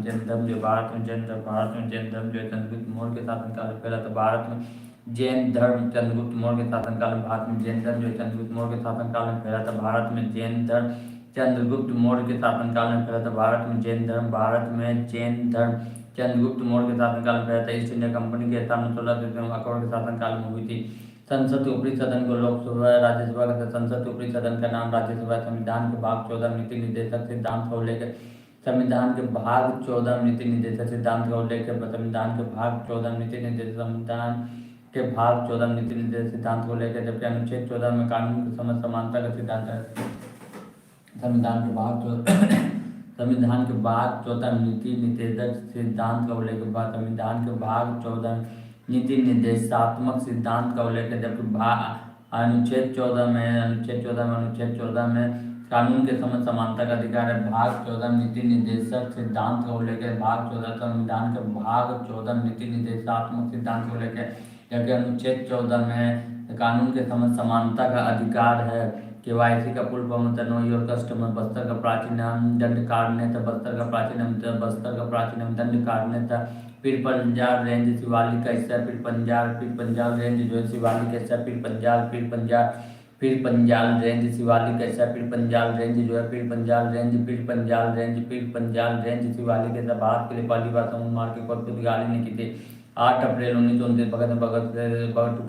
में जैन धर्म जो भारत में जैन धर्म जो है चंद्रगुप्त मौर्य के शासनकाल में फैला था। भारत में जैन धर्म चंद्रगुप्त मौर्य के शासनकाल में, भारत में जैन धर्म जो है चंद्रगुप्त मौर्य के शासनकाल में फैला था। भारत में जैन धर्म चंद्रगुप्त मौर्य के शासनकाल में फैला था। भारत में जैन धर्म चंद्रगुप्त मौर्य के शासनकाल में फैला था। ईस्ट इंडिया कंपनी की स्थापना 16 अकबर के शासनकाल में हुई थी। संसद ऊपरी सदन को लोकसभा राज्यसभा का संसद ऊपरी सदन का नाम राज्यसभा। संविधान के भाग 14 नीति निर्देशक सिद्धांत को लेकर संविधान के भाग 14 नीति निर्देशक सिद्धांत का उल्लेख है। संविधान के भाग 14 नीति निर्देशक संविधान के भाग 14 नीति निर्देशक सिद्धांत को लेकर, जबकि अनुच्छेद 14 में कानून की समझ समानता का सिद्धांत है। संविधान के भाग 14 नीति निर्देशक सिद्धांत का उल्लेख है। संविधान के भाग 14 नीति निर्देशात्मक सिद्धांत का उल्लेख है, जबकि अनुच्छेद 14 में कानून के समझ समानता का अधिकार है। भाग 14 नीति निर्देशक सिद्धांत का उल्लेख है। भाग 14 संविधान के भाग 14 नीति निर्देशात्मक सिद्धांत का उल्लेख है, जबकि अनुच्छेद 14 में कानून के समझ समानता का अधिकार है। केवाईसी का फुल फॉर्म होता है नो योर कस्टमर। बस्तर का प्राचीन नाम दंड कारण्य था। बस्तर का प्राचीन नाम दंड कारण्य था। पीर पंजाल रेंज शिवालिक का हिस्सा। पीर पंजाल रेंज जो है शिवालिक का हिस्सा। पीर पंजाल रेंज शिवालिक का हिस्सा। पीर पंजाल रेंज शिवालिक के हिस्सा। भारत के लिए पहली बार समुद्र मार्ग की खोज पुर्तगाली ने की थी। 8 अप्रैल 1929 भगत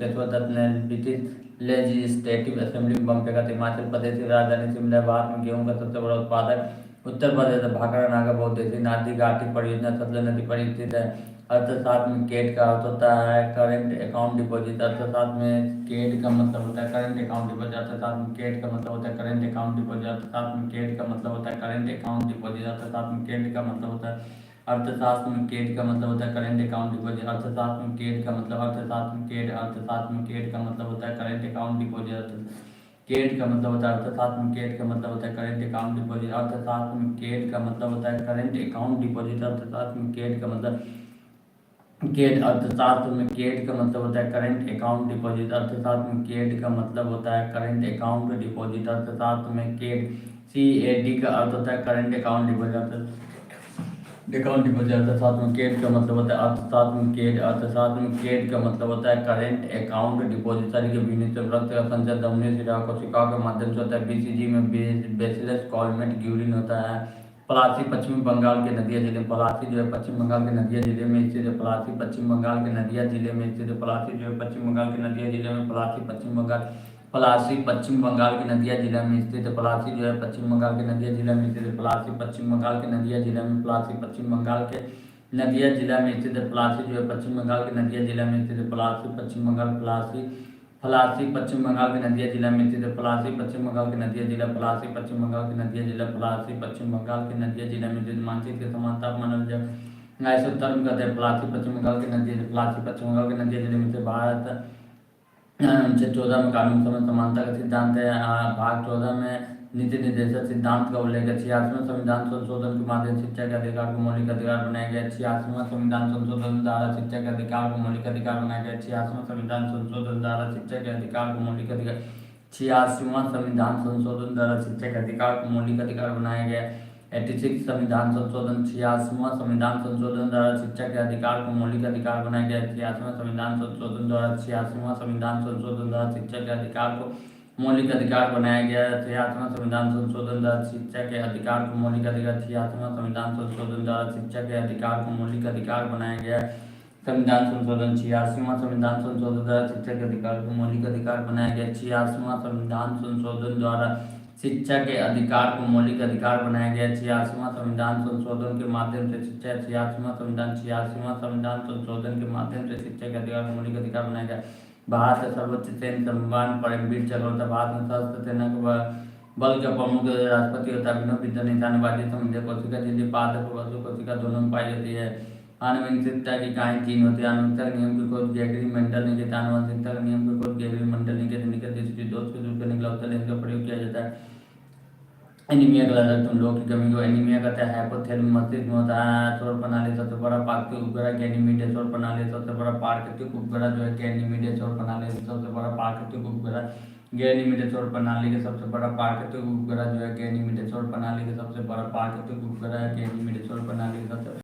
केशव दत्त ने ब्रिटिश लेजिस्लेटिव असेंबली में बम फेंका था। हिमाचल प्रदेश की राजधानी शिमला। भारत में गेहूं का सबसे बड़ा उत्पादक उत्तर प्रदेश है। भाखड़ा नागा बहुउद्देशीय नादी घाटी परियोजना सतलज नदी पर स्थित है। अर्थशास्त्र में केट का अर्थ होता है करेंट अकाउंट डिपॉजिट। अर्थशास्त्र में केट का मतलब होता है करेंट अकाउंट डिपॉजिट। अर्थशास्त्र में केट का मतलब होता है करेंट अकाउंट डिपॉजिट। अर्थशास्त्र में केट का मतलब होता है करेंट अकाउंट डिपॉजिट। अर्थशास्त्र में केट का मतलब होता है अर्थशास्त्र में केट का मतलब होता है करेंट अकाउंट डिपॉजिट। अर्थशास्त्र में केट का मतलब होता है करेंट अकाउंट डिपॉजिट। केट का मतलब होता है अर्थशास्त्र में केट का मतलब होता है करेंट अकाउंट डिपॉजिट। अर्थशास्त्र में केट का मतलब होता है करेंट अकाउंट डिपॉजिट। अर्थशास्त्र में केट का मतलब अर्थशास्त्र में केट का मतलब होता है करेंट अकाउंट डिपॉजिट। अर्थशास्त्र में केट का मतलब होता है करेंट अकाउंट डिपॉजिट। अर्थशास्त्र में केट CAD का अर्थ होता है करेंट अकाउंट डिपॉजिट। अर्थशास्त्र में केट का मतलब होता है करेंट अकाउंट डिपॉजिट। शरीर के भीतर रक्त का संचय धमनी से कोशिकाओं के माध्यम से होता है। BCG में बेसिलस कॉलमेट यूरिन होता है। पलासी पश्चिम बंगाल के नदिया जिले। पलासी जो है पश्चिम बंगाल के नदिया जिले में स्थित है। पलासी पश्चिम बंगाल के नदिया जिले में स्थित है। पलासी जो है पश्चिम बंगाल के नदिया जिले में पलासी पश्चिम बंगाल के नदिया जिले में स्थित है। पलासी जो है पश्चिम बंगाल के नदिया जिले में स्थित है। पलासी पश्चिम बंगाल के नदिया जिले में पश्चिम बंगाल के नदिया जिला में स्थित है। पलासी जो है पश्चिम बंगाल के नदिया जिला में स्थित है। पलासी पश्चिम बंगाल पश्चिम बंगाल के नदिया जिला में स्थित है। पलासी पश्चिम बंगाल के नदिया जिला पश्चिम बंगाल के नदिया जिला में स्थित। मानचित्र के समान तापमान जब आइसोथर्म कहते हैं। पलासी पश्चिम बंगाल के नदिया जिले में से भारत अनुच्छेद 14 में कानून समझ समानता का सिद्धांत है। भाग 14 में नीति निर्देशक सिद्धांत का उल्लेख है। 86वां संविधान संशोधन के माध्यम से शिक्षा के अधिकार को मौलिक अधिकार बनाया गया। 86वां संविधान संशोधन द्वारा शिक्षा के अधिकार को मौलिक अधिकार बनाया गया। 86वां संविधान संशोधन द्वारा शिक्षा के अधिकार को मौलिक अधिकार 86वां संविधान संशोधन द्वारा शिक्षा के अधिकार को मौलिक अधिकार बनाया गया। 86 संविधान संशोधन 86वां संविधान संशोधन द्वारा शिक्षा के अधिकार को मौलिक अधिकार बनाया गया। 86वां संविधान संशोधन द्वारा शिक्षा के अधिकार को मौलिक अधिकार बनाया गया। 86वां संविधान संशोधन द्वारा शिक्षा के अधिकार को मौलिक अधिकार 86वां संविधान संशोधन द्वारा शिक्षा के अधिकार को मौलिक अधिकार बनाया गया। संविधान संशोधन 86वां संविधान संशोधन द्वारा शिक्षा के अधिकार को मौलिक अधिकार बनाया गया। 86वां संविधान संशोधन द्वारा शिक्षा के अधिकार को मौलिक अधिकार बनाया गया। 86वां संविधान संशोधन के माध्यम से शिक्षा 86वां संविधान संशोधन के माध्यम से शिक्षा के अधिकार को मौलिक अधिकार बनाया गया। भारत का सर्वोच्च सैन्य सम्मान परमवीर चक्र होता है। भारत में सशस्त्र सेना के बल का प्रमुख राष्ट्रपति होता है। अभिनव बिंदु निशानेबाजी समुद्र कोशिका जिले पादप वसु कोशिका दोनों में पाई जाती है। आनुवंशिकता की इकाई 3 होती है। आनुवंशिकता के नियम की खोज गैगरी मेंडल ने की थी। आनुवंशिकता के नियम की खोज गैगरी मेंडल ने की थी। निकट दृष्टि दोष को दूर करने के लिए अवसर लेंस का प्रयोग किया जाता है। एनीमिया का लक्षण लोगों की कमी को एनीमिया कहते हैं। हाइपोथैलेमस में होता है। सौर प्रणाली सबसे बड़ा प्राकृतिक उपग्रह गैनीमेड सौर प्रणाली सबसे बड़ा प्राकृतिक उपग्रह जो है गैनीमेड सौर प्रणाली सबसे बड़ा प्राकृतिक उपग्रह गैनीमेड सौर प्रणाली के सबसे बड़ा प्राकृतिक उपग्रह जो है गैनीमेड सौर प्रणाली के सबसे बड़ा प्राकृतिक उपग्रह गैनीमेड सौर प्रणाली का सबसे